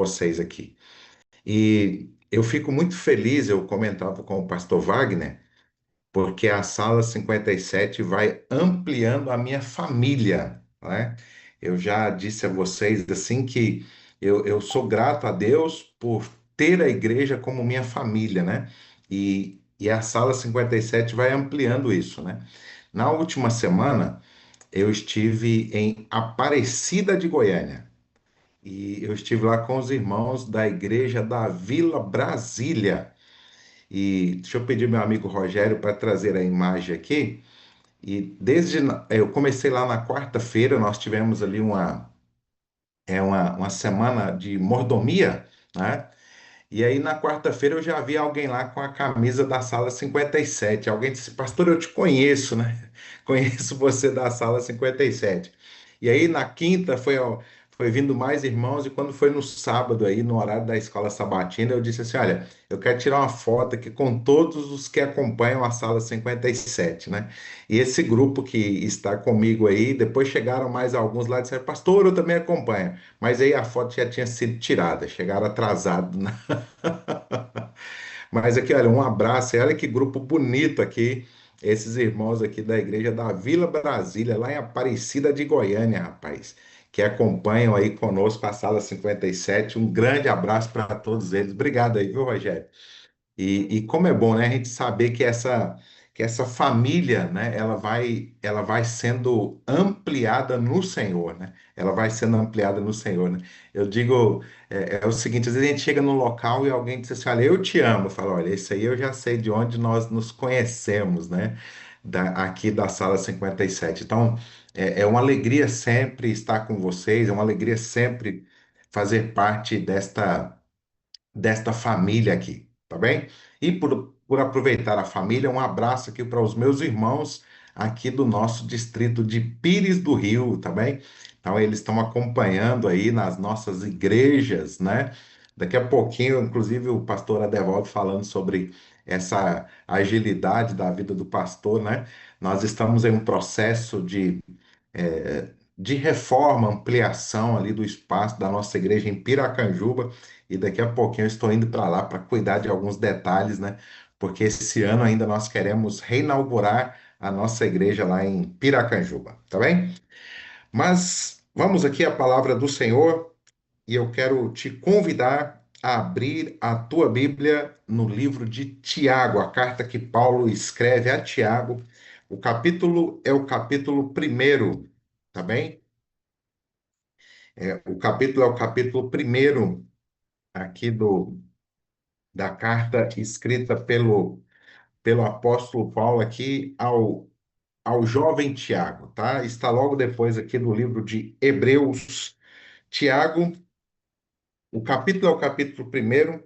vocês aqui. E eu fico muito feliz, eu comentava com o pastor Wagner, porque a Sala 57 vai ampliando a minha família, né? Eu já disse a vocês assim que eu sou grato a Deus por ter a igreja como minha família, né? E a Sala 57 vai ampliando isso, né? Na última semana, eu estive em Aparecida de Goiânia. E eu estive lá com os irmãos da igreja da Vila Brasília. E deixa eu pedir meu amigo Rogério para trazer a imagem aqui. E eu comecei lá na quarta-feira, nós tivemos ali uma semana de mordomia, né? E aí na quarta-feira eu já vi alguém lá com a camisa da sala 57. Alguém disse, pastor, eu te conheço, né? Conheço você da sala 57. E aí na quinta foi vindo mais irmãos, e quando foi no sábado aí, no horário da escola sabatina, eu disse assim: olha, eu quero tirar uma foto aqui com todos os que acompanham a sala 57, né? E esse grupo que está comigo aí, depois chegaram mais alguns lá e disseram, pastor, eu também acompanho. Mas aí a foto já tinha sido tirada, chegaram atrasados, né? Mas aqui, olha, um abraço, e olha que grupo bonito aqui, esses irmãos aqui da igreja da Vila Brasília, lá em Aparecida de Goiânia, rapaz, que acompanham aí conosco a Sala 57. Um grande abraço para todos eles. Obrigado aí, viu, Rogério? E como é bom, né, a gente saber que essa família, né, ela vai sendo ampliada no Senhor, né? Ela vai sendo ampliada no Senhor, né? Eu digo, é o seguinte, às vezes a gente chega num local e alguém diz assim, olha, eu te amo. Eu falo, olha, esse aí eu já sei de onde nós nos conhecemos, né? Aqui da Sala 57. Então, é uma alegria sempre estar com vocês, é uma alegria sempre fazer parte desta família aqui, tá bem? E por aproveitar a família, um abraço aqui para os meus irmãos aqui do nosso distrito de Pires do Rio, tá bem? Então, eles estão acompanhando aí nas nossas igrejas, né? Daqui a pouquinho, inclusive, o pastor Adevaldo falando sobre essa agilidade da vida do pastor, né? Nós estamos em um processo de reforma, ampliação ali do espaço da nossa igreja em Piracanjuba, e daqui a pouquinho eu estou indo para lá para cuidar de alguns detalhes, né? Porque esse ano ainda nós queremos reinaugurar a nossa igreja lá em Piracanjuba, tá bem? Mas vamos aqui à palavra do Senhor, e eu quero te convidar a abrir a tua Bíblia no livro de Tiago, a carta que Paulo escreve a Tiago. O capítulo é o capítulo primeiro, tá bem? O capítulo é o capítulo primeiro aqui da carta escrita pelo apóstolo Paulo aqui ao jovem Tiago, tá? Está logo depois aqui do livro de Hebreus. Tiago, o capítulo é o capítulo primeiro,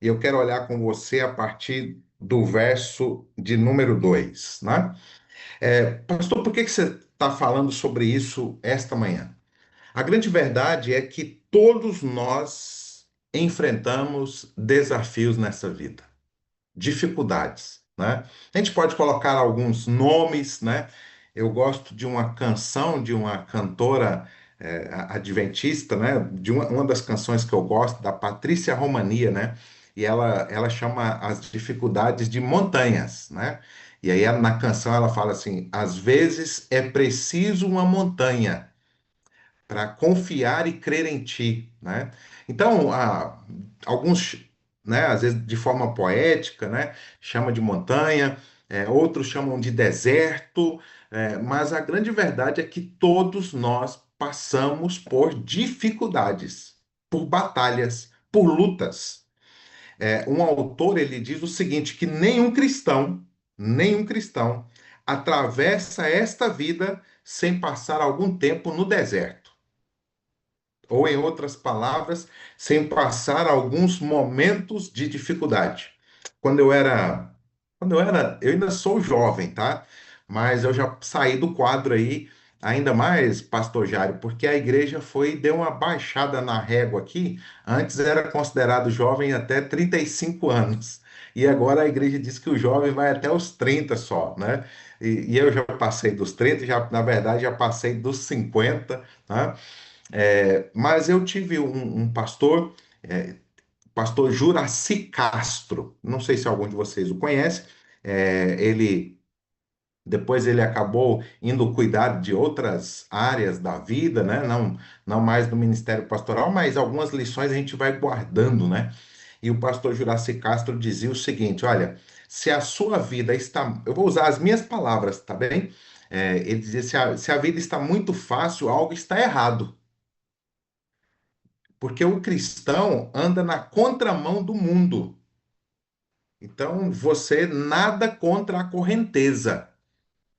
e eu quero olhar com você a partir do verso de número 2, né? Pastor, por que você está falando sobre isso esta manhã? A grande verdade é que todos nós enfrentamos desafios nessa vida, dificuldades, né? A gente pode colocar alguns nomes, né? Eu gosto de uma canção de uma cantora adventista, né? De uma das canções que eu gosto, da Patrícia Romania, né? E ela chama as dificuldades de montanhas, né? E aí na canção ela fala assim: às vezes é preciso uma montanha para confiar e crer em ti, né? Então, alguns, né, às vezes de forma poética, né, chama de montanha, outros chamam de deserto, mas a grande verdade é que todos nós passamos por dificuldades, por batalhas, por lutas. Um autor ele diz o seguinte, que nenhum cristão atravessa esta vida sem passar algum tempo no deserto. Ou, em outras palavras, sem passar alguns momentos de dificuldade. Quando eu era, eu ainda sou jovem, tá? Mas eu já saí do quadro aí, ainda mais, pastor Jário, porque a igreja deu uma baixada na régua aqui. Antes era considerado jovem até 35 anos. E agora a igreja diz que o jovem vai até os 30 só, né? E eu já passei dos 30, já, na verdade, já passei dos 50, né? Mas eu tive um pastor, Pastor Juraci Castro. Não sei se algum de vocês o conhece. Ele depois ele acabou indo cuidar de outras áreas da vida, né? Não mais do ministério pastoral, mas algumas lições a gente vai guardando, né? E o pastor Juraci Castro dizia o seguinte: olha, se a sua vida está. Eu vou usar as minhas palavras, tá bem? Ele dizia: se a vida está muito fácil, algo está errado. Porque o cristão anda na contramão do mundo. Então, você nada contra a correnteza.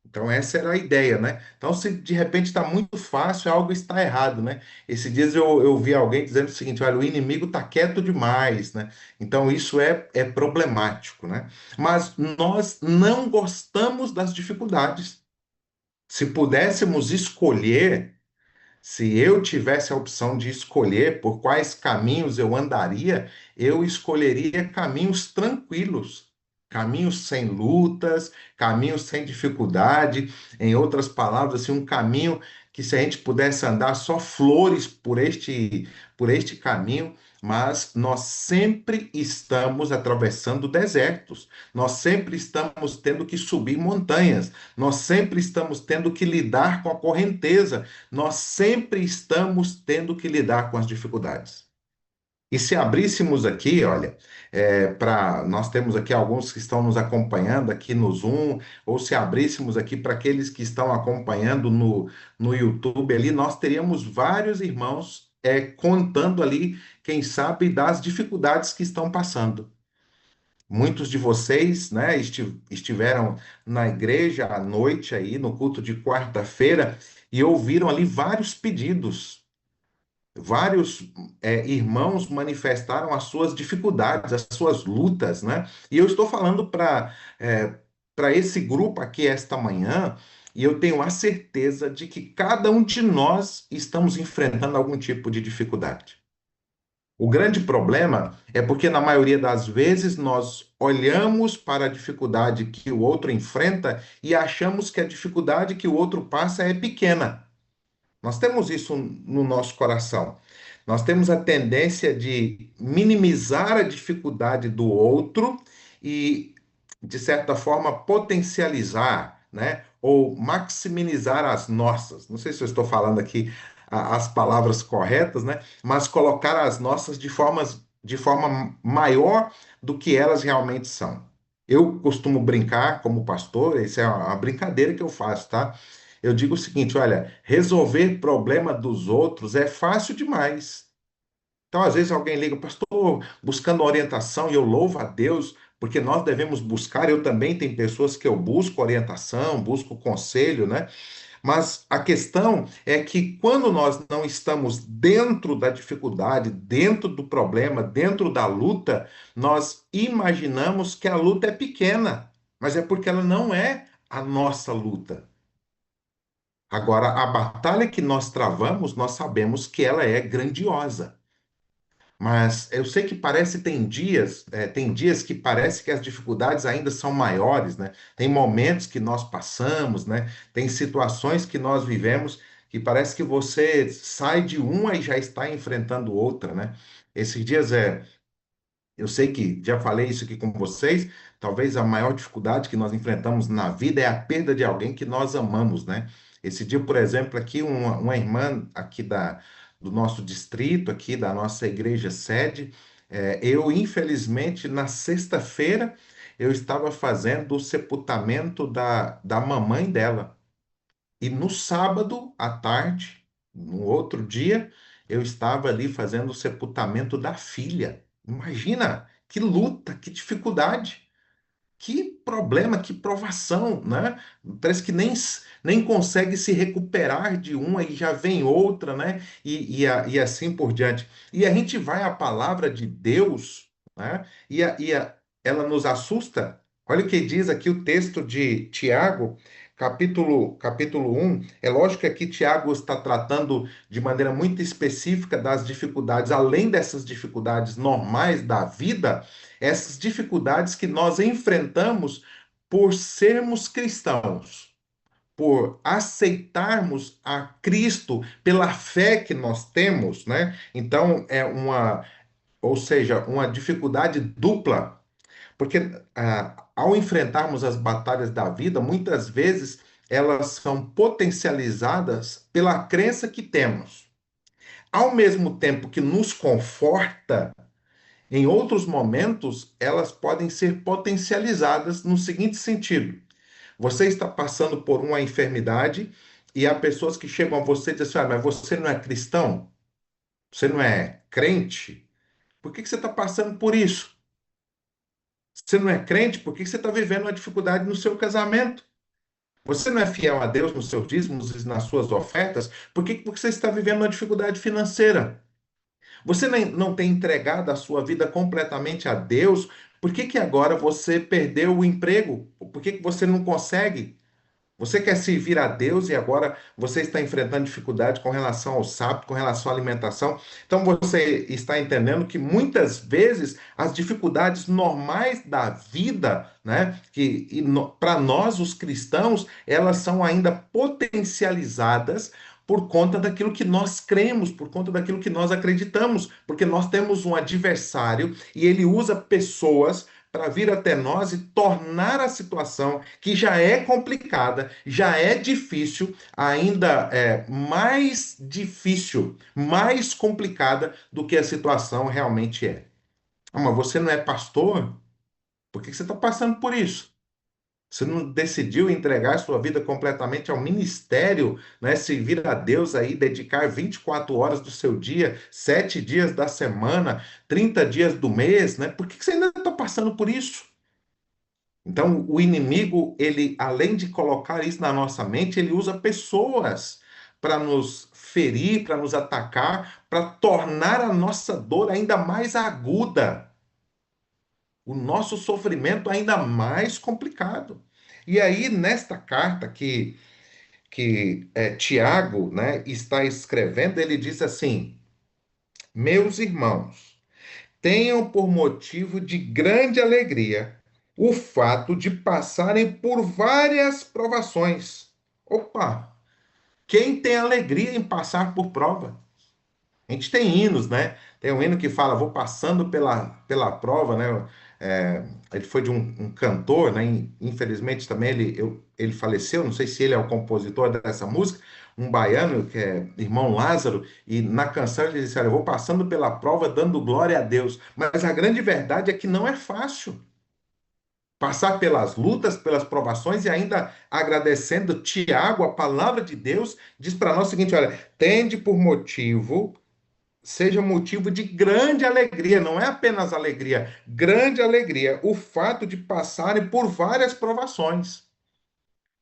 Então, essa era a ideia, né? Então, se de repente está muito fácil, algo está errado, né? Esses dias eu vi alguém dizendo o seguinte: olha, o inimigo está quieto demais, né? Então, isso é problemático, né? Mas nós não gostamos das dificuldades. Se pudéssemos escolher, se eu tivesse a opção de escolher por quais caminhos eu andaria, eu escolheria caminhos tranquilos, caminhos sem lutas, caminhos sem dificuldade. Em outras palavras, assim, um caminho que se a gente pudesse andar só flores por este caminho, mas nós sempre estamos atravessando desertos, nós sempre estamos tendo que subir montanhas, nós sempre estamos tendo que lidar com a correnteza, nós sempre estamos tendo que lidar com as dificuldades. E se abríssemos aqui, olha, nós temos aqui alguns que estão nos acompanhando aqui no Zoom, ou se abríssemos aqui para aqueles que estão acompanhando no YouTube ali, nós teríamos vários irmãos contando ali, quem sabe, das dificuldades que estão passando. Muitos de vocês, né, estiveram na igreja à noite aí, no culto de quarta-feira, e ouviram ali vários pedidos. Vários irmãos manifestaram as suas dificuldades, as suas lutas, né? E eu estou falando para esse grupo aqui esta manhã, e eu tenho a certeza de que cada um de nós estamos enfrentando algum tipo de dificuldade. O grande problema é porque, na maioria das vezes, nós olhamos para a dificuldade que o outro enfrenta e achamos que a dificuldade que o outro passa é pequena. Nós temos isso no nosso coração. Nós temos a tendência de minimizar a dificuldade do outro e, de certa forma, potencializar, né? Ou maximizar as nossas. Não sei se eu estou falando aqui as palavras corretas, né? Mas colocar as nossas de forma maior do que elas realmente são. Eu costumo brincar como pastor, isso é uma brincadeira que eu faço, tá? Eu digo o seguinte: olha, resolver problema dos outros é fácil demais. Então, às vezes, alguém liga, pastor, buscando orientação, e eu louvo a Deus, porque nós devemos buscar. Eu também tenho pessoas que eu busco orientação, busco conselho, né? Mas a questão é que quando nós não estamos dentro da dificuldade, dentro do problema, dentro da luta, nós imaginamos que a luta é pequena, mas é porque ela não é a nossa luta. Agora, a batalha que nós travamos, nós sabemos que ela é grandiosa. Mas eu sei que parece tem dias que parece que as dificuldades ainda são maiores, né? Tem momentos que nós passamos, né? Tem situações que nós vivemos que parece que você sai de uma e já está enfrentando outra, né? Esses dias eu sei que já falei isso aqui com vocês. Talvez a maior dificuldade que nós enfrentamos na vida é a perda de alguém que nós amamos, né? Esse dia, por exemplo, aqui uma irmã aqui do nosso distrito, aqui da nossa igreja sede, eu infelizmente na sexta-feira eu estava fazendo o sepultamento da mamãe dela. E no sábado à tarde, no outro dia, eu estava ali fazendo o sepultamento da filha. Imagina que luta, que dificuldade, que problema, que provação, né? Parece que nem consegue se recuperar de uma e já vem outra, né? E assim por diante. E a gente vai à palavra de Deus, né? Ela nos assusta. Olha o que diz aqui o texto de Tiago, capítulo 1. É lógico que aqui Tiago está tratando de maneira muito específica das dificuldades, além dessas dificuldades normais da vida, essas dificuldades que nós enfrentamos por sermos cristãos, por aceitarmos a Cristo pela fé que nós temos, né? Então, ou seja, uma dificuldade dupla, porque ao enfrentarmos as batalhas da vida, muitas vezes elas são potencializadas pela crença que temos. Ao mesmo tempo que nos conforta, em outros momentos, elas podem ser potencializadas no seguinte sentido: você está passando por uma enfermidade e há pessoas que chegam a você e dizem assim: mas você não é cristão? Você não é crente? Por que você está passando por isso? Você não é crente? Por que você está vivendo uma dificuldade no seu casamento? Você não é fiel a Deus nos seus dízimos e nas suas ofertas? Por que você está vivendo uma dificuldade financeira? Você não tem entregado a sua vida completamente a Deus? Por que agora você perdeu o emprego? Por que você não consegue? Você quer servir a Deus e agora você está enfrentando dificuldade com relação ao sábado, com relação à alimentação. Então você está entendendo que muitas vezes as dificuldades normais da vida, né, que para nós os cristãos, elas são ainda potencializadas por conta daquilo que nós cremos, por conta daquilo que nós acreditamos, porque nós temos um adversário e ele usa pessoas para vir até nós e tornar a situação que já é complicada, já é difícil, ainda é mais difícil, mais complicada do que a situação realmente é. Ah, mas você não é pastor? Por que você está passando por isso? Você não decidiu entregar sua vida completamente ao ministério, né? Servir a Deus aí, dedicar 24 horas do seu dia, 7 dias da semana, 30 dias do mês, né? Por que você ainda está passando por isso? Então, o inimigo, ele, além de colocar isso na nossa mente, ele usa pessoas para nos ferir, para nos atacar, para tornar a nossa dor ainda mais aguda, o nosso sofrimento ainda mais complicado. E aí, nesta carta que Tiago, né, está escrevendo, ele diz assim: Meus irmãos, tenham por motivo de grande alegria o fato de passarem por várias provações. Opa! Quem tem alegria em passar por prova? A gente tem hinos, né? Tem um hino que fala, vou passando pela prova, né? Ele foi de um cantor, né? Infelizmente também ele faleceu, não sei se ele é o compositor dessa música, um baiano, que é irmão Lázaro, e na canção ele disse, olha, eu vou passando pela prova dando glória a Deus. Mas a grande verdade é que não é fácil passar pelas lutas, pelas provações e ainda agradecendo Tiago, a palavra de Deus, diz para nós o seguinte, olha, tende por motivo seja motivo de grande alegria, não é apenas alegria, grande alegria, o fato de passarem por várias provações.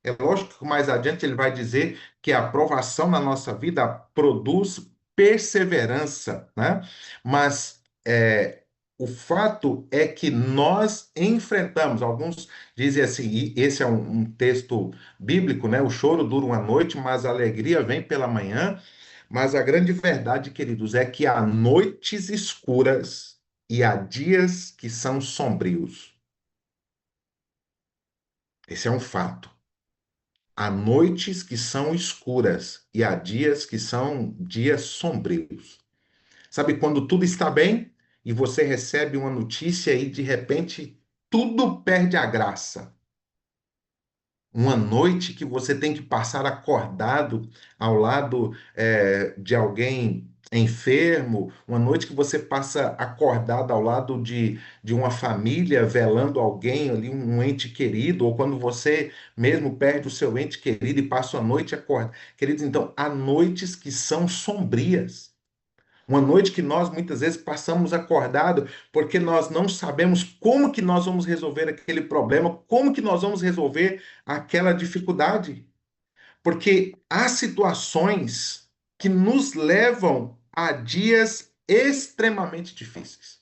É lógico que mais adiante ele vai dizer que a provação na nossa vida produz perseverança, né? Mas o fato é que nós enfrentamos, alguns dizem assim, e esse é um texto bíblico, né? O choro dura uma noite, mas a alegria vem pela manhã. Mas a grande verdade, queridos, é que há noites escuras e há dias que são sombrios. Esse é um fato. Há noites que são escuras e há dias que são dias sombrios. Sabe quando tudo está bem e você recebe uma notícia e de repente tudo perde a graça? Uma noite que você tem que passar acordado ao lado de alguém enfermo, uma noite que você passa acordado ao lado de uma família velando alguém ali, um ente querido, ou quando você mesmo perde o seu ente querido e passa a noite acordado. Queridos, então, há noites que são sombrias. Uma noite que nós muitas vezes passamos acordado porque nós não sabemos como que nós vamos resolver aquele problema, como que nós vamos resolver aquela dificuldade. Porque há situações que nos levam a dias extremamente difíceis.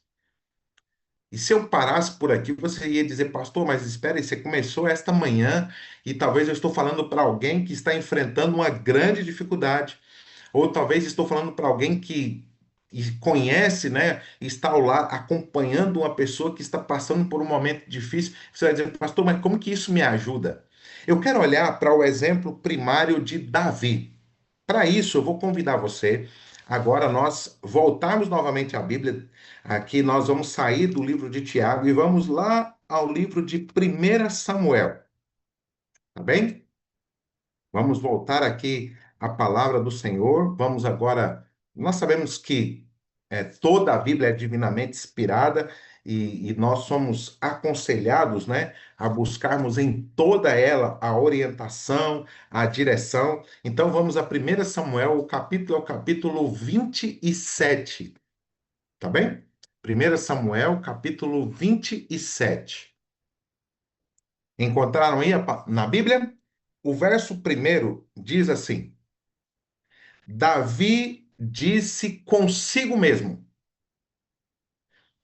E se eu parasse por aqui, você ia dizer, pastor, mas espere, aí, você começou esta manhã e talvez eu estou falando para alguém que está enfrentando uma grande dificuldade. Ou talvez estou falando para alguém que conhece, né, está ao lado, acompanhando uma pessoa que está passando por um momento difícil. Você vai dizer, pastor, mas como que isso me ajuda? Eu quero olhar para o exemplo primário de Davi. Para isso, eu vou convidar você agora nós voltarmos novamente à Bíblia. Aqui nós vamos sair do livro de Tiago e vamos lá ao livro de 1 Samuel, tá bem? Vamos voltar aqui à palavra do Senhor. Vamos agora. Nós sabemos que toda a Bíblia é divinamente inspirada e nós somos aconselhados, né, a buscarmos em toda ela a orientação, a direção. Então vamos a 1 Samuel, o capítulo é o capítulo 27, tá bem? 1 Samuel, capítulo 27. Encontraram aí na Bíblia? O verso primeiro diz assim: Davi disse consigo mesmo: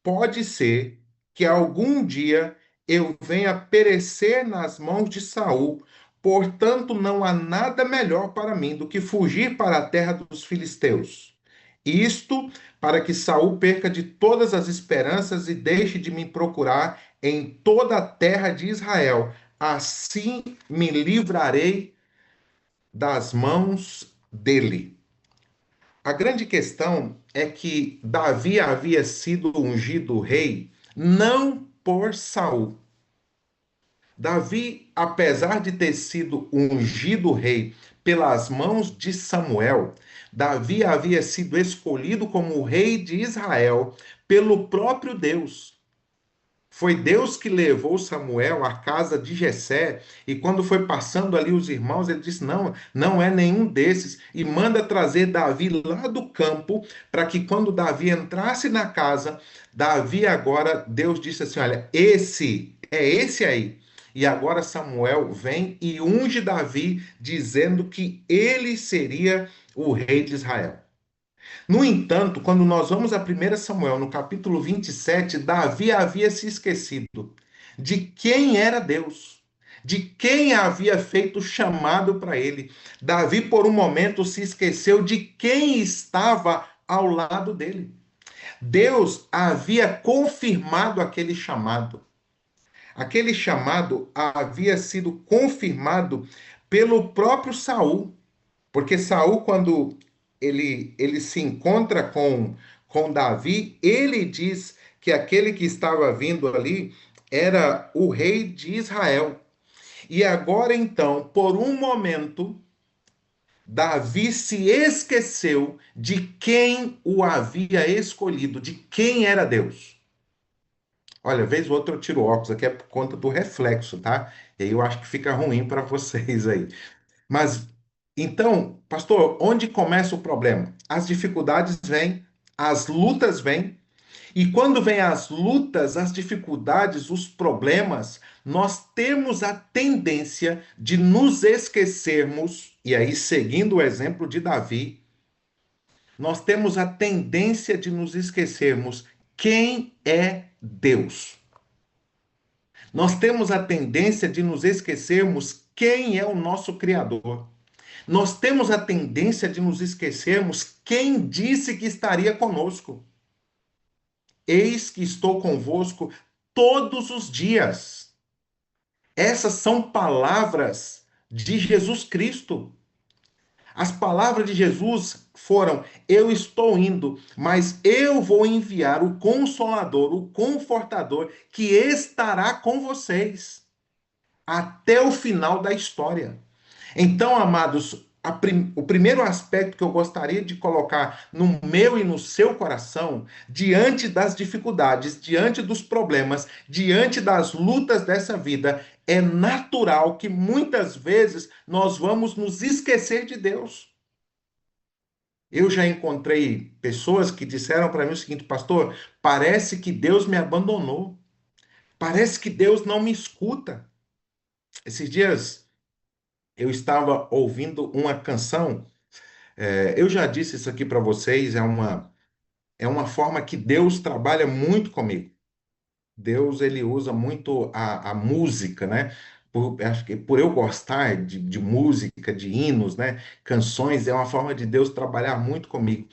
pode ser que algum dia eu venha perecer nas mãos de Saul, portanto não há nada melhor para mim do que fugir para a terra dos filisteus. Isto para que Saul perca de todas as esperanças e deixe de me procurar em toda a terra de Israel. Assim me livrarei das mãos dele. A grande questão é que Davi havia sido ungido rei não por Saul. Davi, apesar de ter sido ungido rei pelas mãos de Samuel, Davi havia sido escolhido como rei de Israel pelo próprio Deus. Foi Deus que levou Samuel à casa de Jessé, e quando foi passando ali os irmãos, ele disse: Não, não é nenhum desses, e manda trazer Davi lá do campo, para que quando Davi entrasse na casa, Davi agora, Deus disse assim: Olha, esse aí. E agora Samuel vem e unge Davi, dizendo que ele seria o rei de Israel. No entanto, quando nós vamos a 1 Samuel, no capítulo 27, Davi havia se esquecido de quem era Deus, de quem havia feito o chamado para ele. Davi, por um momento, se esqueceu de quem estava ao lado dele. Deus havia confirmado aquele chamado. Aquele chamado havia sido confirmado pelo próprio Saul. Porque Saul, quando ele se encontra com Davi, ele diz que aquele que estava vindo ali era o rei de Israel. E agora então, por um momento, Davi se esqueceu de quem o havia escolhido, de quem era Deus. Olha, vez ou outra eu tiro o óculos aqui é por conta do reflexo, tá? E aí eu acho que fica ruim para vocês aí. Mas então, pastor, onde começa o problema? As dificuldades vêm, as lutas vêm, e quando vêm as lutas, as dificuldades, os problemas, nós temos a tendência de nos esquecermos, e aí seguindo o exemplo de Davi, nós temos a tendência de nos esquecermos quem é Deus. Nós temos a tendência de nos esquecermos quem é o nosso Criador. Nós temos a tendência de nos esquecermos quem disse que estaria conosco. Eis que estou convosco todos os dias. Essas são palavras de Jesus Cristo. As palavras de Jesus foram: Eu estou indo, mas eu vou enviar o Consolador, o Confortador, que estará com vocês até o final da história. Então, amados, o primeiro aspecto que eu gostaria de colocar no meu e no seu coração, diante das dificuldades, diante dos problemas, diante das lutas dessa vida, é natural que muitas vezes nós vamos nos esquecer de Deus. Eu já encontrei pessoas que disseram para mim o seguinte: pastor, parece que Deus me abandonou, parece que Deus não me escuta. Esses dias eu estava ouvindo uma canção. Eu já disse isso aqui para vocês, é uma forma que Deus trabalha muito comigo. Deus, ele usa muito a música, né? Acho que por eu gostar de música, de hinos, né? Canções, é uma forma de Deus trabalhar muito comigo.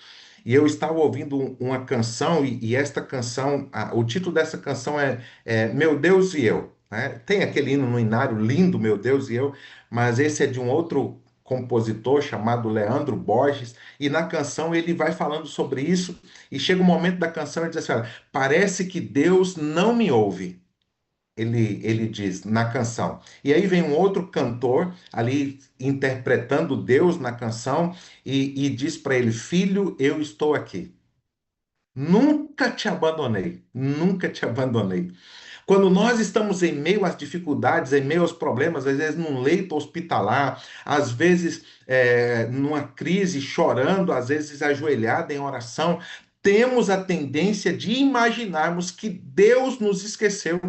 E eu estava ouvindo uma canção, e esta canção, o título dessa canção é Meu Deus e Eu, né? Tem aquele hino no inário lindo, Meu Deus e Eu, mas esse é de um outro compositor chamado Leandro Borges, e na canção ele vai falando sobre isso, e chega um momento da canção e diz assim: olha, parece que Deus não me ouve. Ele diz na canção. E aí vem um outro cantor ali interpretando Deus na canção e diz para ele: Filho, eu estou aqui. Nunca te abandonei, nunca te abandonei. Quando nós estamos em meio às dificuldades, em meio aos problemas, às vezes num leito hospitalar, às vezes numa crise, chorando, às vezes ajoelhada em oração, temos a tendência de imaginarmos que Deus nos esqueceu.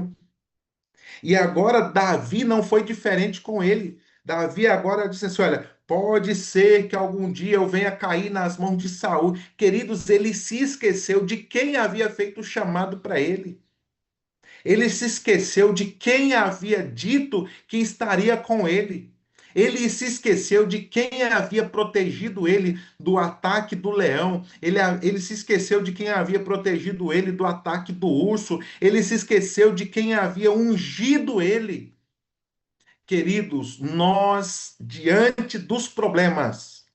E agora Davi não foi diferente com ele. Davi agora disse assim: olha, pode ser que algum dia eu venha cair nas mãos de Saul. Queridos, ele se esqueceu de quem havia feito o chamado para ele. Ele se esqueceu de quem havia dito que estaria com ele. Ele se esqueceu de quem havia protegido ele do ataque do leão. Ele se esqueceu de quem havia protegido ele do ataque do urso. Ele se esqueceu de quem havia ungido ele. Queridos, nós, diante dos problemas,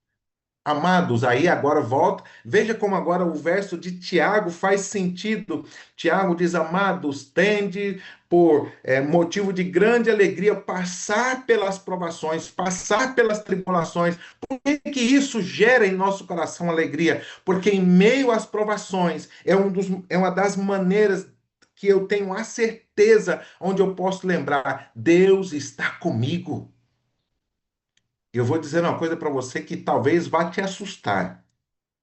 amados, aí agora volta, veja como agora o verso de Tiago faz sentido. Tiago diz: Amados, tende por motivo de grande alegria passar pelas provações, passar pelas tribulações. Por que que isso gera em nosso coração alegria? Porque em meio às provações é uma das maneiras que eu tenho a certeza, onde eu posso lembrar: Deus está comigo. Eu vou dizer uma coisa para você que talvez vá te assustar.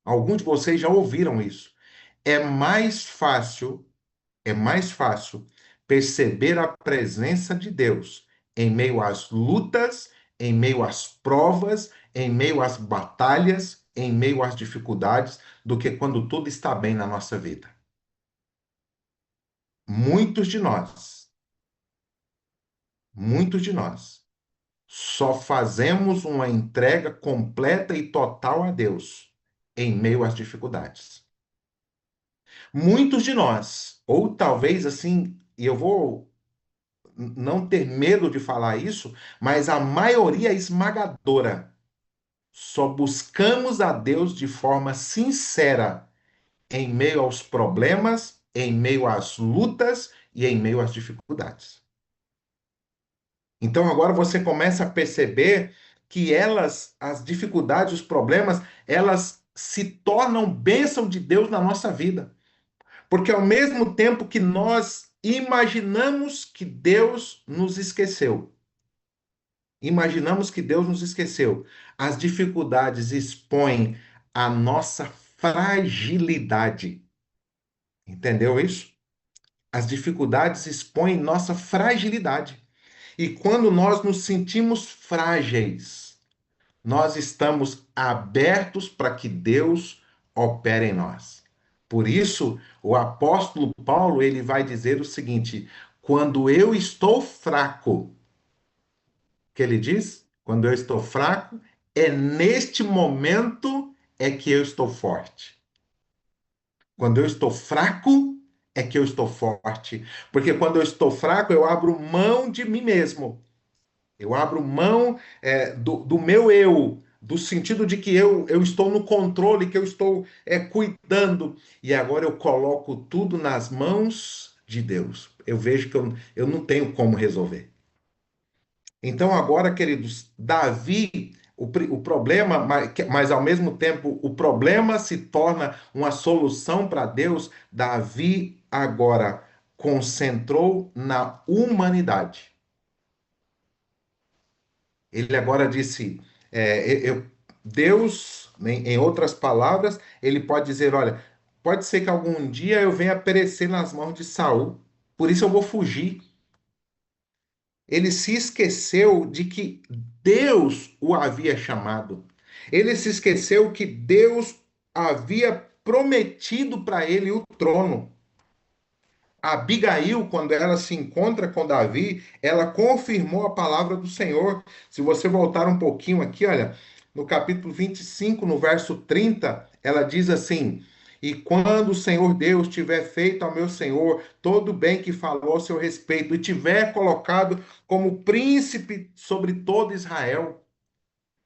Alguns de vocês já ouviram isso. É mais fácil, é mais fácil perceber a presença de Deus em meio às lutas, em meio às provas, em meio às batalhas, em meio às dificuldades, do que quando tudo está bem na nossa vida. Muitos de nós, muitos de nós, só fazemos uma entrega completa e total a Deus em meio às dificuldades. Muitos de nós, ou talvez assim, e eu vou não ter medo de falar isso, mas a maioria esmagadora, só buscamos a Deus de forma sincera em meio aos problemas, em meio às lutas e em meio às dificuldades. Então agora você começa a perceber que as dificuldades, os problemas, elas se tornam bênção de Deus na nossa vida. Porque ao mesmo tempo que nós imaginamos que Deus nos esqueceu, imaginamos que Deus nos esqueceu, as dificuldades expõem a nossa fragilidade. Entendeu isso? As dificuldades expõem nossa fragilidade. E quando nós nos sentimos frágeis, nós estamos abertos para que Deus opere em nós. Por isso, o apóstolo Paulo, ele vai dizer o seguinte: quando eu estou fraco, que ele diz? Quando eu estou fraco, é neste momento é que eu estou forte. Quando eu estou fraco, é que eu estou forte. Porque quando eu estou fraco, eu abro mão de mim mesmo. Eu abro mão do meu eu, do sentido de que eu estou no controle, que eu estou cuidando. E agora eu coloco tudo nas mãos de Deus. Eu vejo que eu não tenho como resolver. Então, agora, queridos, Davi, o problema, mas ao mesmo tempo o problema se torna uma solução para Deus. Davi agora concentrou na humanidade. Ele agora disse: Deus, em outras palavras, ele pode dizer: olha, pode ser que algum dia eu venha perecer nas mãos de Saul, por isso eu vou fugir. Ele se esqueceu de que Deus o havia chamado. Ele se esqueceu que Deus havia prometido para ele o trono. Abigail, quando ela se encontra com Davi, ela confirmou a palavra do Senhor. Se você voltar um pouquinho aqui, olha, no capítulo 25, no verso 30, ela diz assim: E quando o Senhor Deus tiver feito ao meu Senhor todo o bem que falou ao seu respeito, e tiver colocado como príncipe sobre todo Israel,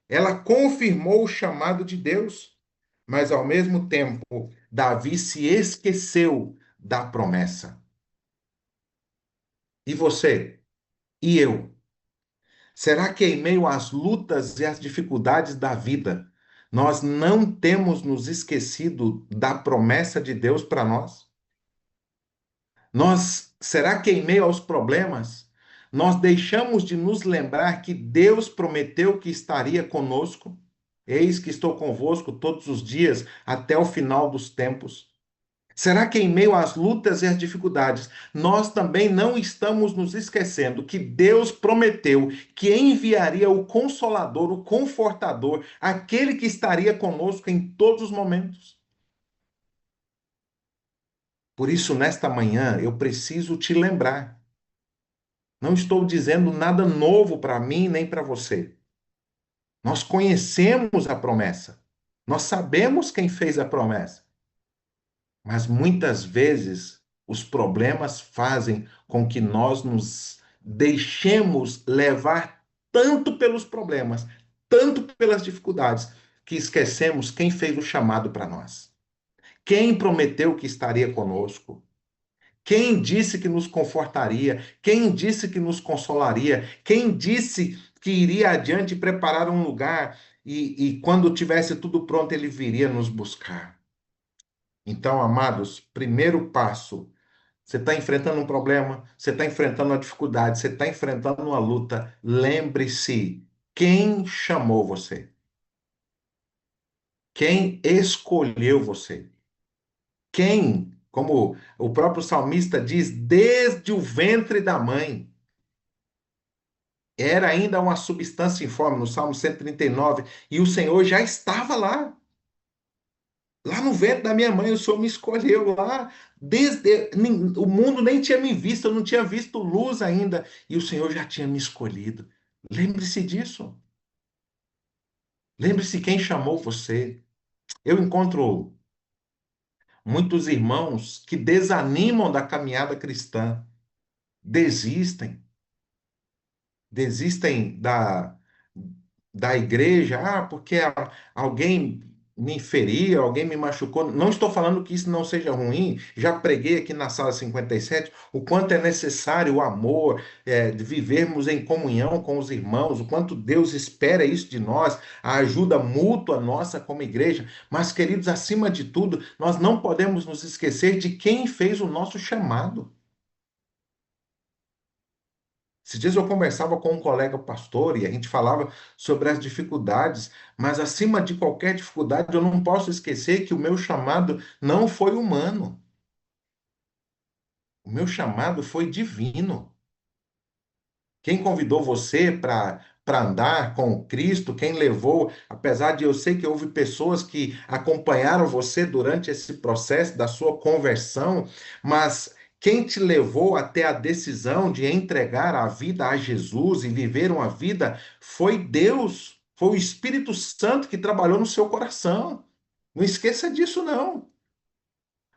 Ela confirmou o chamado de Deus, mas ao mesmo tempo, Davi se esqueceu da promessa. E você? E eu? Será que em meio às lutas e às dificuldades da vida, nós não temos nos esquecido da promessa de Deus para nós? Será que em meio aos problemas, nós deixamos de nos lembrar que Deus prometeu que estaria conosco? Eis que estou convosco todos os dias até o final dos tempos. Será que em meio às lutas e às dificuldades, nós também não estamos nos esquecendo que Deus prometeu que enviaria o Consolador, o Confortador, aquele que estaria conosco em todos os momentos? Por isso, nesta manhã, eu preciso te lembrar. Não estou dizendo nada novo para mim nem para você. Nós conhecemos a promessa. Nós sabemos quem fez a promessa. Mas muitas vezes os problemas fazem com que nós nos deixemos levar tanto pelos problemas, tanto pelas dificuldades, que esquecemos quem fez o chamado para nós. Quem prometeu que estaria conosco? Quem disse que nos confortaria? Quem disse que nos consolaria? Quem disse que iria adiante preparar um lugar e quando tivesse tudo pronto, ele viria nos buscar? Então, amados, primeiro passo: você está enfrentando um problema, você está enfrentando uma dificuldade, você está enfrentando uma luta. Lembre-se quem chamou você, quem escolheu você, quem, como o próprio salmista diz, desde o ventre da mãe, era ainda uma substância informe, no Salmo 139, e o Senhor já estava lá. Lá no ventre da minha mãe, o Senhor me escolheu lá. O mundo nem tinha me visto, eu não tinha visto luz ainda, e o Senhor já tinha me escolhido. Lembre-se disso. Lembre-se quem chamou você. Eu encontro muitos irmãos que desanimam da caminhada cristã, desistem, desistem da igreja, porque alguém me feriu, alguém me machucou. Não estou falando que isso não seja ruim, já preguei aqui na sala 57 o quanto é necessário o amor, de vivermos em comunhão com os irmãos, o quanto Deus espera isso de nós, a ajuda mútua nossa como igreja. Mas, queridos, acima de tudo, nós não podemos nos esquecer de quem fez o nosso chamado. Esses dias eu conversava com um colega pastor e a gente falava sobre as dificuldades, mas acima de qualquer dificuldade, eu não posso esquecer que o meu chamado não foi humano. O meu chamado foi divino. Quem convidou você para andar com Cristo, quem levou, apesar de eu sei que houve pessoas que acompanharam você durante esse processo da sua conversão, mas quem te levou até a decisão de entregar a vida a Jesus e viver uma vida foi Deus, foi o Espírito Santo que trabalhou no seu coração. Não esqueça disso, não.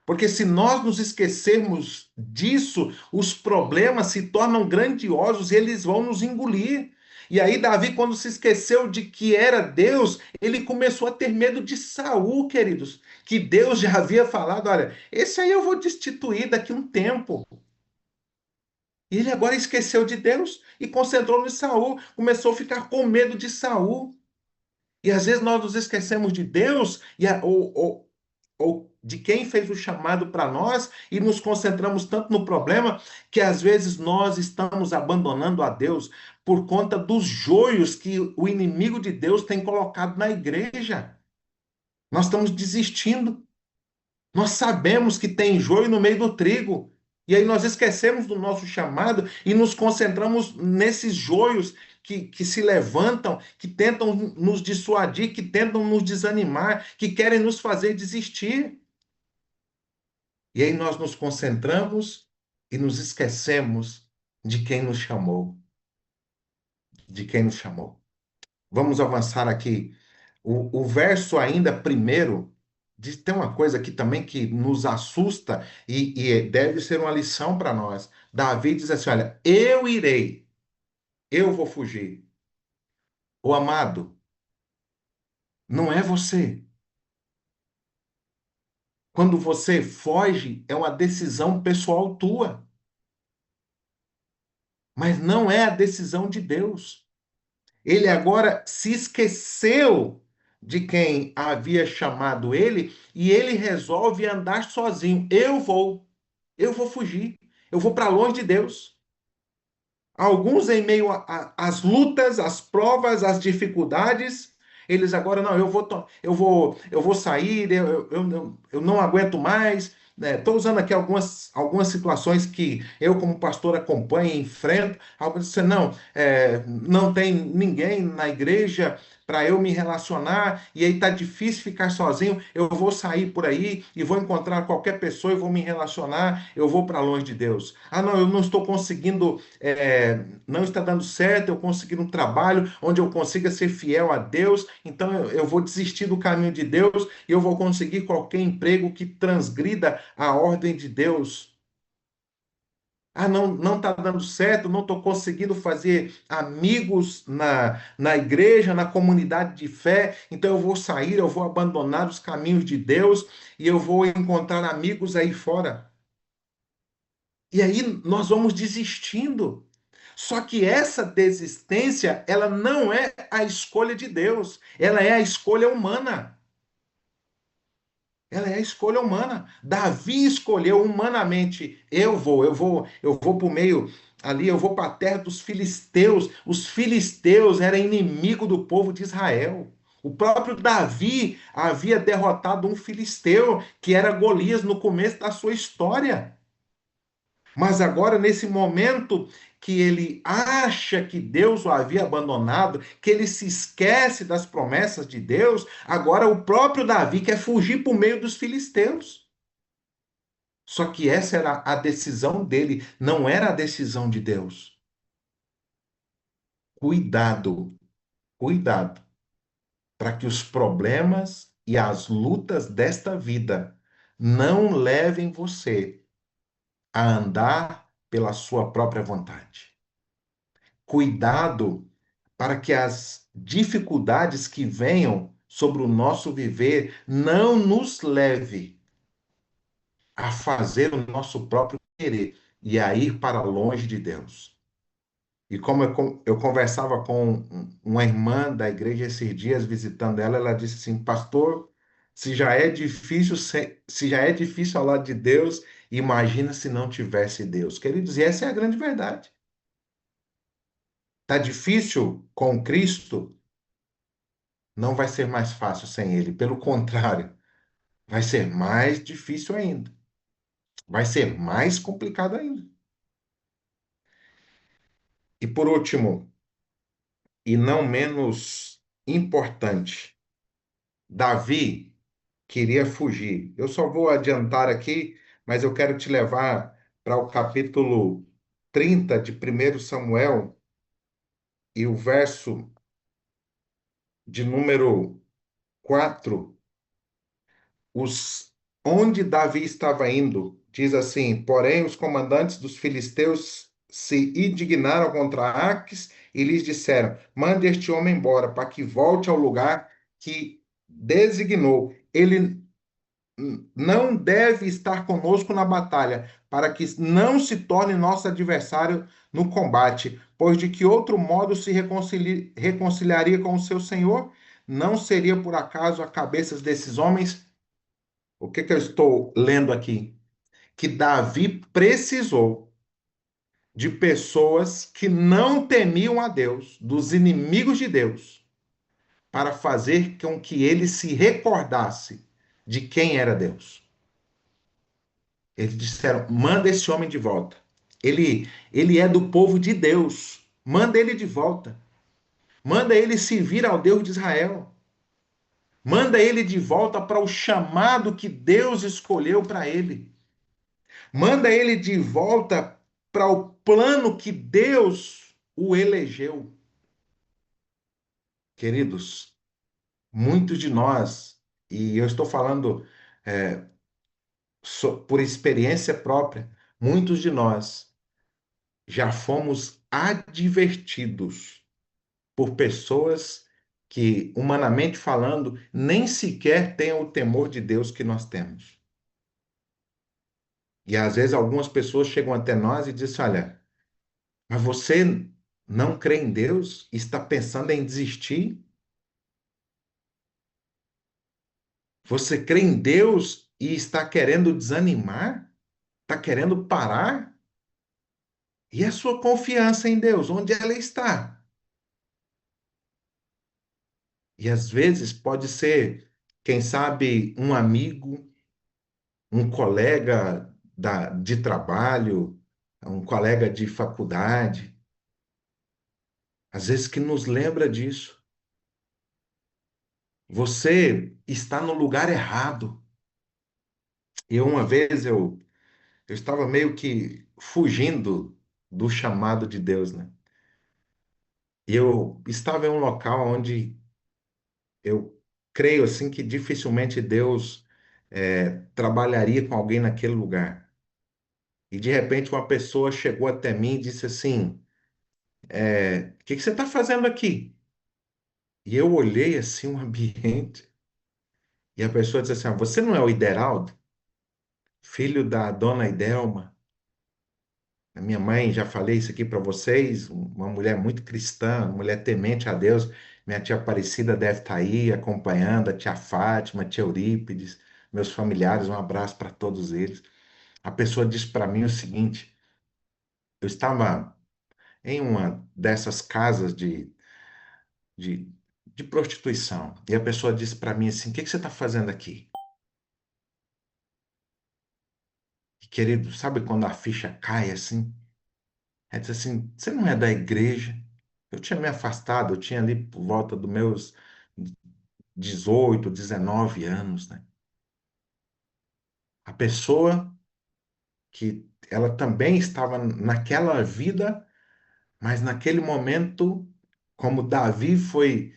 Porque se nós nos esquecermos disso, os problemas se tornam grandiosos e eles vão nos engolir. E aí, Davi, quando se esqueceu de que era Deus, ele começou a ter medo de Saul, queridos. Que Deus já havia falado: olha, esse aí eu vou destituir daqui a um tempo. E ele agora esqueceu de Deus e concentrou no Saul, começou a ficar com medo de Saul. E às vezes nós nos esquecemos de Deus ou de quem fez o chamado para nós e nos concentramos tanto no problema que às vezes nós estamos abandonando a Deus por conta dos joios que o inimigo de Deus tem colocado na igreja. Nós estamos desistindo. Nós sabemos que tem joio no meio do trigo. E aí nós esquecemos do nosso chamado e nos concentramos nesses joios que se levantam, que tentam nos dissuadir, que tentam nos desanimar, que querem nos fazer desistir. E aí nós nos concentramos e nos esquecemos de quem nos chamou, de quem nos chamou. Vamos avançar aqui. O verso ainda primeiro tem uma coisa aqui também que nos assusta e deve ser uma lição para nós. Davi diz assim: olha, eu irei, eu vou fugir. O amado, não é você. Quando você foge, é uma decisão pessoal tua, mas não é a decisão de Deus. Ele agora se esqueceu de quem havia chamado ele e ele resolve andar sozinho. Eu vou fugir, eu vou para longe de Deus. Alguns, em meio às lutas, às provas, às dificuldades, eles agora, não, eu vou sair, eu não aguento mais. Estou usando aqui algumas situações que eu, como pastor, acompanho e enfrento. Alguns dizem, não, não tem ninguém na igreja para eu me relacionar, e aí está difícil ficar sozinho. Eu vou sair por aí e vou encontrar qualquer pessoa e vou me relacionar, eu vou para longe de Deus. Ah, não, eu não estou conseguindo não está dando certo, eu conseguir um trabalho onde eu consiga ser fiel a Deus, então eu vou desistir do caminho de Deus e eu vou conseguir qualquer emprego que transgrida a ordem de Deus. Ah, não está dando certo, não estou conseguindo fazer amigos na igreja, na comunidade de fé, então eu vou sair, eu vou abandonar os caminhos de Deus e eu vou encontrar amigos aí fora. E aí nós vamos desistindo. Só que essa desistência, ela não é a escolha de Deus, ela é a escolha humana. Ela é a escolha humana. Davi escolheu humanamente, eu vou para o meio ali, eu vou para a terra dos filisteus. Os filisteus eram inimigo do povo de Israel. O próprio Davi havia derrotado um filisteu, que era Golias, no começo da sua história. Mas agora, nesse momento que ele acha que Deus o havia abandonado, que ele se esquece das promessas de Deus, agora o próprio Davi quer fugir por meio dos filisteus. Só que essa era a decisão dele, não era a decisão de Deus. Cuidado, cuidado, para que os problemas e as lutas desta vida não levem você a andar pela sua própria vontade. Cuidado para que as dificuldades que venham sobre o nosso viver não nos leve a fazer o nosso próprio querer e a ir para longe de Deus. E como eu conversava com uma irmã da igreja esses dias, visitando ela, ela disse assim, pastor, se já é difícil falar de Deus, imagina se não tivesse Deus. Queridos, e essa é a grande verdade. Tá difícil com Cristo? Não vai ser mais fácil sem ele. Pelo contrário, vai ser mais difícil ainda. Vai ser mais complicado ainda. E por último, e não menos importante, Davi queria fugir. Eu só vou adiantar aqui, mas eu quero te levar para o capítulo 30 de 1 Samuel e o verso de número 4. Os, onde Davi estava indo, diz assim: porém, os comandantes dos filisteus se indignaram contra Aques e lhes disseram: mande este homem embora, para que volte ao lugar que designou. Ele não deve estar conosco na batalha, para que não se torne nosso adversário no combate, pois de que outro modo se reconciliaria com o seu senhor? Não seria por acaso a cabeça desses homens o que que eu estou lendo aqui? Que Davi precisou de pessoas que não temiam a Deus, dos inimigos de Deus, para fazer com que ele se recordasse de quem era Deus. Eles disseram: manda esse homem de volta. Ele é do povo de Deus. Manda ele de volta. Manda ele servir ao Deus de Israel. Manda ele de volta para o chamado que Deus escolheu para ele. Manda ele de volta para o plano que Deus o elegeu. Queridos, muitos de nós, e eu estou falando é, por experiência própria, muitos de nós já fomos advertidos por pessoas que, humanamente falando, nem sequer tenham o temor de Deus que nós temos. E às vezes algumas pessoas chegam até nós e dizem: Olha, mas você não crê em Deus? Está pensando em desistir? Você crê em Deus e está querendo desanimar? Está querendo parar? E a sua confiança em Deus, onde ela está? E às vezes pode ser, quem sabe, um amigo, um colega de trabalho, um colega de faculdade, às vezes que nos lembra disso. Você está no lugar errado. Uma vez eu estava meio que fugindo do chamado de Deus, né? E eu estava em um local onde eu creio assim que dificilmente Deus trabalharia com alguém naquele lugar. E de repente uma pessoa chegou até mim e disse assim: O que que você está fazendo aqui? E eu olhei assim o ambiente e a pessoa disse assim: Você não é o Ideraldo, filho da dona Idelma? A minha mãe, já falei isso aqui para vocês, uma mulher muito cristã, uma mulher temente a Deus. Minha tia Aparecida deve estar aí acompanhando, a tia Fátima, a tia Eurípides, meus familiares, um abraço para todos eles. A pessoa disse para mim o seguinte: eu estava em uma dessas casas de, de prostituição, e a pessoa disse para mim assim: O que que você está fazendo aqui? E, querido, sabe quando a ficha cai assim? Ela disse assim: Você não é da igreja? Eu tinha me afastado, eu tinha ali por volta dos meus 18, 19 anos, né? A pessoa que ela também estava naquela vida, mas naquele momento, como Davi foi,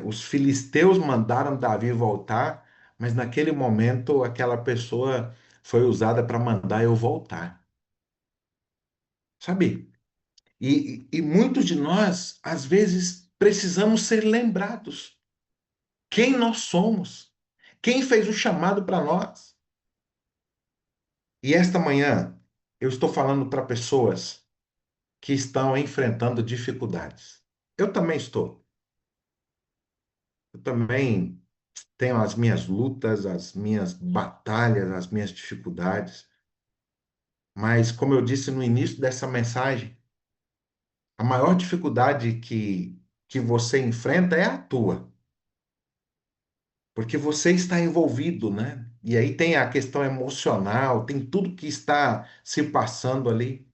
os filisteus mandaram Davi voltar, mas naquele momento aquela pessoa foi usada para mandar eu voltar, sabe? E muitos de nós, às vezes, precisamos ser lembrados quem nós somos, quem fez o chamado para nós. E esta manhã eu estou falando para pessoas que estão enfrentando dificuldades. Eu também estou. Eu também tenho as minhas lutas, as minhas batalhas, as minhas dificuldades. Mas, como eu disse no início dessa mensagem, a maior dificuldade que você enfrenta é a tua, porque você está envolvido, né? E aí tem a questão emocional, tem tudo que está se passando ali.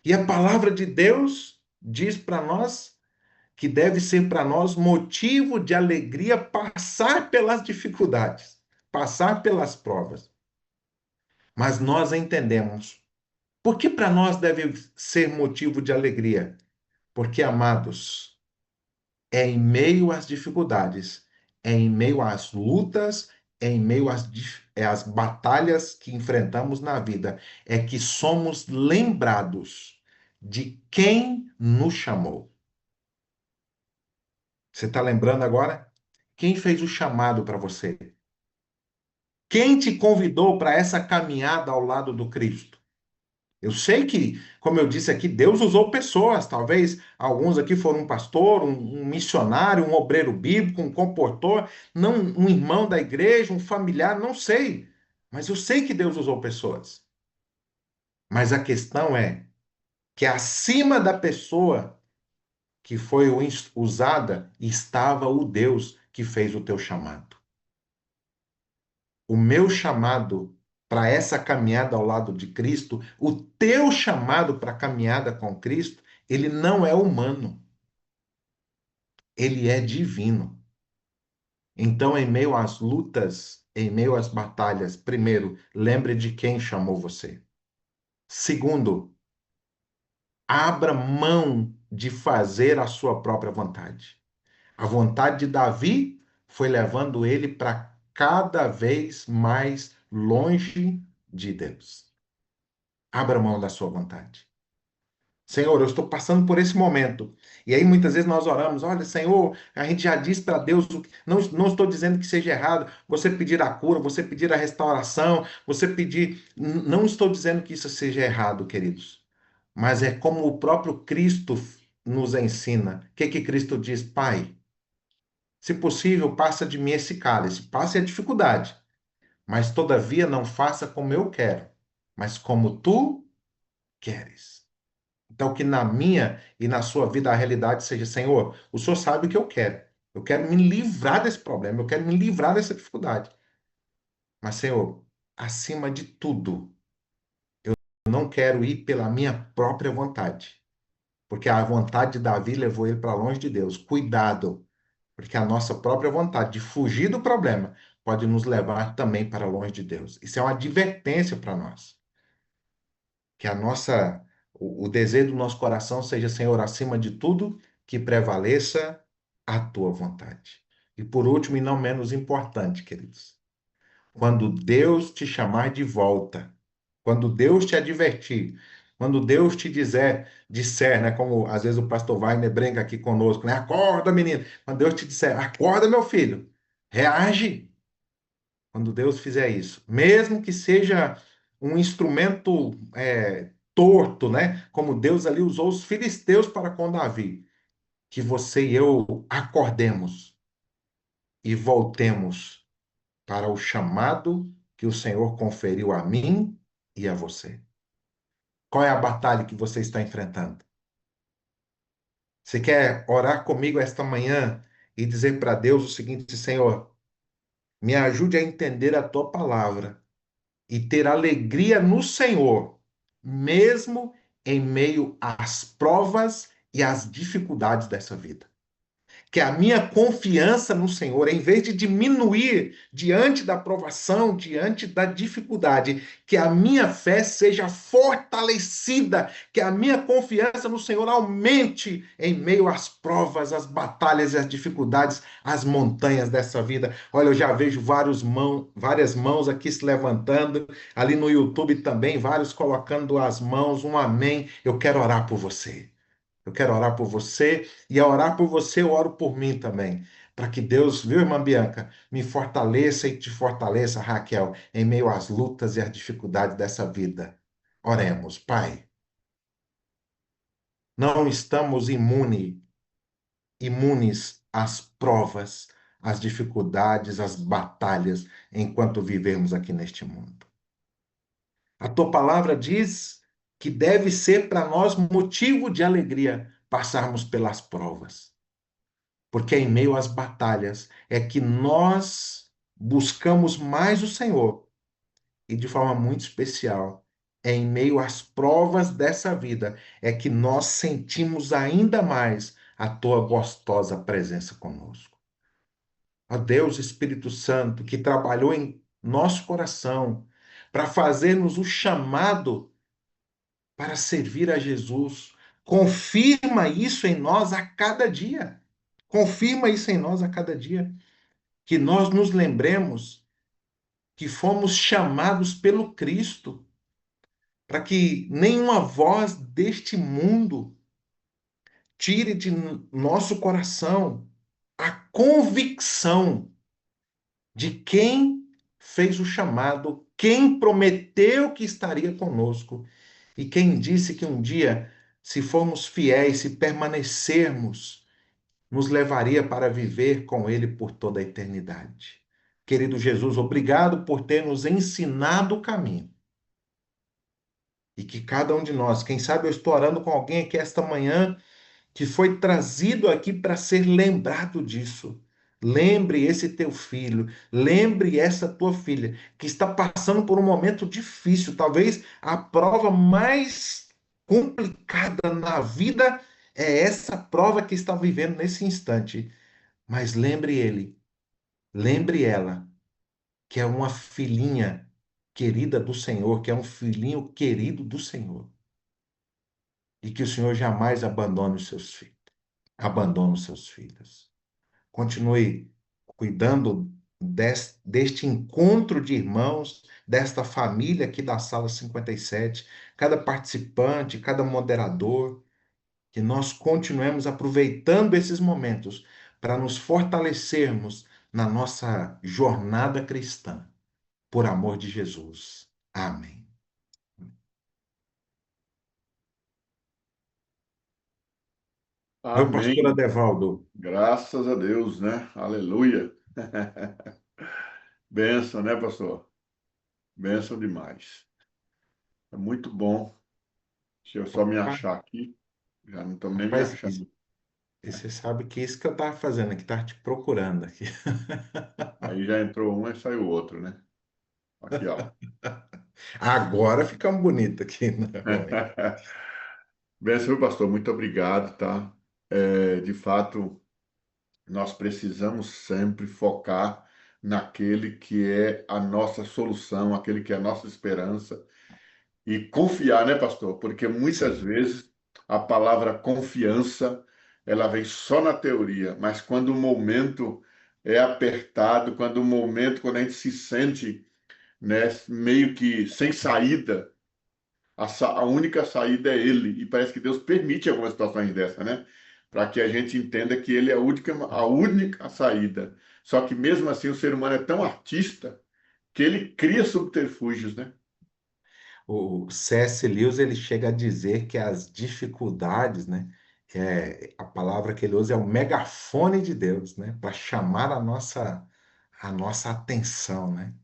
E a palavra de Deus diz para nós que deve ser para nós motivo de alegria passar pelas dificuldades, passar pelas provas. Mas nós entendemos. Por que para nós deve ser motivo de alegria? Porque, amados, é em meio às dificuldades, é em meio às lutas, é em meio às batalhas que enfrentamos na vida, é que somos lembrados de quem nos chamou. Você está lembrando agora? Quem fez o chamado para você? Quem te convidou para essa caminhada ao lado do Cristo? Eu sei que, como eu disse aqui, Deus usou pessoas. Talvez alguns aqui foram um pastor, um missionário, um obreiro bíblico, um comportor, não um irmão da igreja, um familiar, não sei. Mas eu sei que Deus usou pessoas. Mas a questão é que acima da pessoa que foi usada estava o Deus que fez o teu chamado. O meu chamado para essa caminhada ao lado de Cristo, o teu chamado para a caminhada com Cristo, ele não é humano, ele é divino. Então, em meio às lutas, em meio às batalhas, primeiro, lembre de quem chamou você. Segundo, abra mão de fazer a sua própria vontade. A vontade de Davi foi levando ele para cada vez mais longe de Deus. Abra mão da sua vontade. Senhor, eu estou passando por esse momento. E aí muitas vezes nós oramos, olha, Senhor, a gente já disse para Deus, não estou dizendo que seja errado você pedir a cura, você pedir a restauração, você pedir. Não estou dizendo que isso seja errado, queridos. Mas é como o próprio Cristo nos ensina. O que que Cristo diz? Pai, se possível, passa de mim esse cálice. Passe a dificuldade, mas todavia não faça como eu quero, mas como tu queres. Então, que na minha e na sua vida a realidade seja, Senhor, o Senhor sabe o que eu quero. Eu quero me livrar desse problema, eu quero me livrar dessa dificuldade. Mas, Senhor, acima de tudo, eu não quero ir pela minha própria vontade, porque a vontade de Davi levou ele para longe de Deus. Cuidado, porque a nossa própria vontade de fugir do problema pode nos levar também para longe de Deus. Isso é uma advertência para nós. Que a nossa, o desejo do nosso coração seja, Senhor, acima de tudo, que prevaleça a tua vontade. E por último, e não menos importante, queridos, quando Deus te chamar de volta, quando Deus te advertir, quando Deus te disser, né, como às vezes o pastor Wagner brinca aqui conosco, né, acorda, menino. Quando Deus te disser, acorda, meu filho, reage. Quando Deus fizer isso, mesmo que seja um instrumento torto, né? Como Deus ali usou os filisteus para com Davi, que você e eu acordemos e voltemos para o chamado que o Senhor conferiu a mim e a você. Qual é a batalha que você está enfrentando? Você quer orar comigo esta manhã e dizer para Deus o seguinte, Senhor, me ajude a entender a tua palavra e ter alegria no Senhor, mesmo em meio às provas e às dificuldades dessa vida. Que a minha confiança no Senhor, em vez de diminuir diante da provação, diante da dificuldade, que a minha fé seja fortalecida, que a minha confiança no Senhor aumente em meio às provas, às batalhas e às dificuldades, às montanhas dessa vida. Olha, eu já vejo várias mãos aqui se levantando, ali no YouTube também, vários colocando as mãos, um amém. Eu quero orar por você. Eu quero orar por você e ao orar por você, eu oro por mim também. Para que Deus, viu, irmã Bianca, me fortaleça e te fortaleça, Raquel, em meio às lutas e às dificuldades dessa vida. Oremos, Pai. Não estamos imunes às provas, às dificuldades, às batalhas, enquanto vivemos aqui neste mundo. A tua palavra diz que deve ser para nós motivo de alegria passarmos pelas provas. Porque é em meio às batalhas é que nós buscamos mais o Senhor e de forma muito especial, é em meio às provas dessa vida é que nós sentimos ainda mais a tua gostosa presença conosco. Ó Deus Espírito Santo, que trabalhou em nosso coração para fazermos o chamado para servir a Jesus, confirma isso em nós a cada dia. Confirma isso em nós a cada dia. Que nós nos lembremos que fomos chamados pelo Cristo, para que nenhuma voz deste mundo tire de nosso coração a convicção de quem fez o chamado, quem prometeu que estaria conosco e quem disse que um dia, se formos fiéis, se permanecermos, nos levaria para viver com Ele por toda a eternidade. Querido Jesus, obrigado por ter nos ensinado o caminho. E que cada um de nós, quem sabe eu estou orando com alguém aqui esta manhã, que foi trazido aqui para ser lembrado disso. Lembre esse teu filho, lembre essa tua filha, que está passando por um momento difícil, talvez a prova mais complicada na vida é essa prova que está vivendo nesse instante. Mas lembre ele, lembre ela, que é uma filhinha querida do Senhor, que é um filhinho querido do Senhor. E que o Senhor jamais abandone os seus filhos. Abandone os seus filhos. Continue cuidando deste encontro de irmãos, desta família aqui da Sala 57, cada participante, cada moderador, que nós continuemos aproveitando esses momentos para nos fortalecermos na nossa jornada cristã, por amor de Jesus. Amém. Meu pastor Amém. Adevaldo, Graças a Deus, né? Aleluia. Benção, né, pastor? Benção demais. É muito bom. Deixa eu só me rapaz, achar aqui. Já não estou nem me rapaz, achando. e você sabe que isso que eu estava fazendo aqui, estava te procurando aqui. Aí já entrou um e saiu outro, né? Aqui, ó. Agora ficamos bonitos aqui, né, Roy? Benção, meu pastor. Muito obrigado, tá? De fato, nós precisamos sempre focar naquele que é a nossa solução, aquele que é a nossa esperança. E confiar, né, pastor? Porque muitas Sim. vezes a palavra confiança, ela vem só na teoria, mas quando o momento é apertado, quando a gente se sente, né, meio que sem saída, a única saída é Ele. E parece que Deus permite algumas situações dessa, né? Para que a gente entenda que Ele é a única saída. Só que mesmo assim o ser humano é tão artista que ele cria subterfúgios, né? O C.S. Lewis ele chega a dizer que as dificuldades, né, a palavra que ele usa é o megafone de Deus, né, para chamar a nossa atenção, né,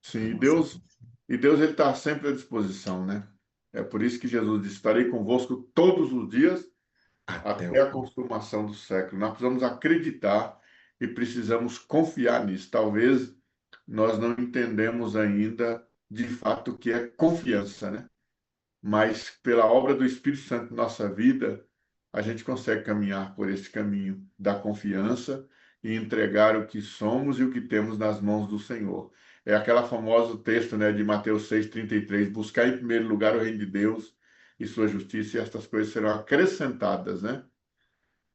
Sim, a e nossa Deus, atenção. e Deus ele está sempre à disposição, né? É por isso que Jesus disse: estarei convosco todos os dias Até o até a fim. consumação do século. Nós precisamos acreditar e precisamos confiar nisso. Talvez nós não entendemos ainda de fato o que é confiança, né? Mas pela obra do Espírito Santo em nossa vida, a gente consegue caminhar por esse caminho da confiança e entregar o que somos e o que temos nas mãos do Senhor. É aquela famoso texto, né, de Mateus 6,33: buscar em primeiro lugar o reino de Deus e sua justiça, e estas coisas serão acrescentadas, né?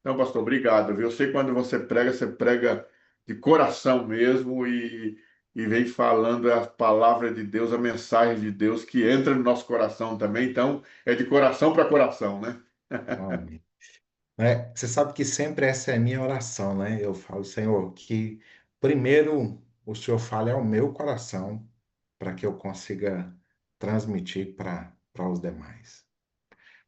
Então, pastor, obrigado, viu? Eu sei que quando você prega de coração mesmo e vem falando a palavra de Deus, a mensagem de Deus que entra no nosso coração também. Então, é de coração para coração, né? Amém. Você sabe que sempre essa é a minha oração, né? Eu falo, Senhor, que primeiro o Senhor fale ao meu coração para que eu consiga transmitir para os demais.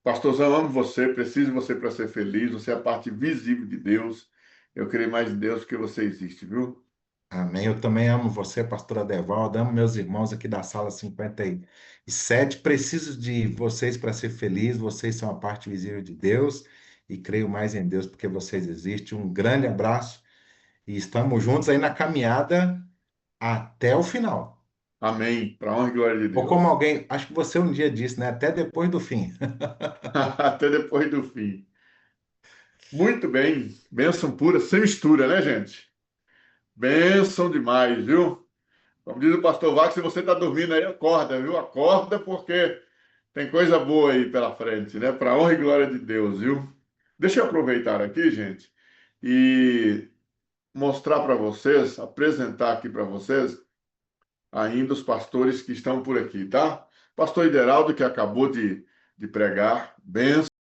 Pastorzão, amo você, preciso de você para ser feliz. Você é a parte visível de Deus. Eu creio mais em Deus do que você existe, viu? Amém. Eu também amo você, pastora Devaldo, amo meus irmãos aqui da sala 57. Preciso de vocês para ser feliz. Vocês são a parte visível de Deus e creio mais em Deus porque vocês existem. Um grande abraço e estamos juntos aí na caminhada até o final. Amém. Para a honra e glória de Ou como Deus. alguém, acho que você um dia disse, né? Até depois do fim. Até depois do fim. Muito bem. Bênção pura, sem mistura, né, gente? Bênção demais, viu? Como diz o pastor Vax, se você está dormindo aí, acorda, viu? Acorda porque tem coisa boa aí pela frente, né? Para a honra e glória de Deus, viu? Deixa eu aproveitar aqui, gente, e mostrar para vocês, apresentar aqui para vocês ainda os pastores que estão por aqui, tá? Pastor Ideraldo, que acabou de pregar, bênção.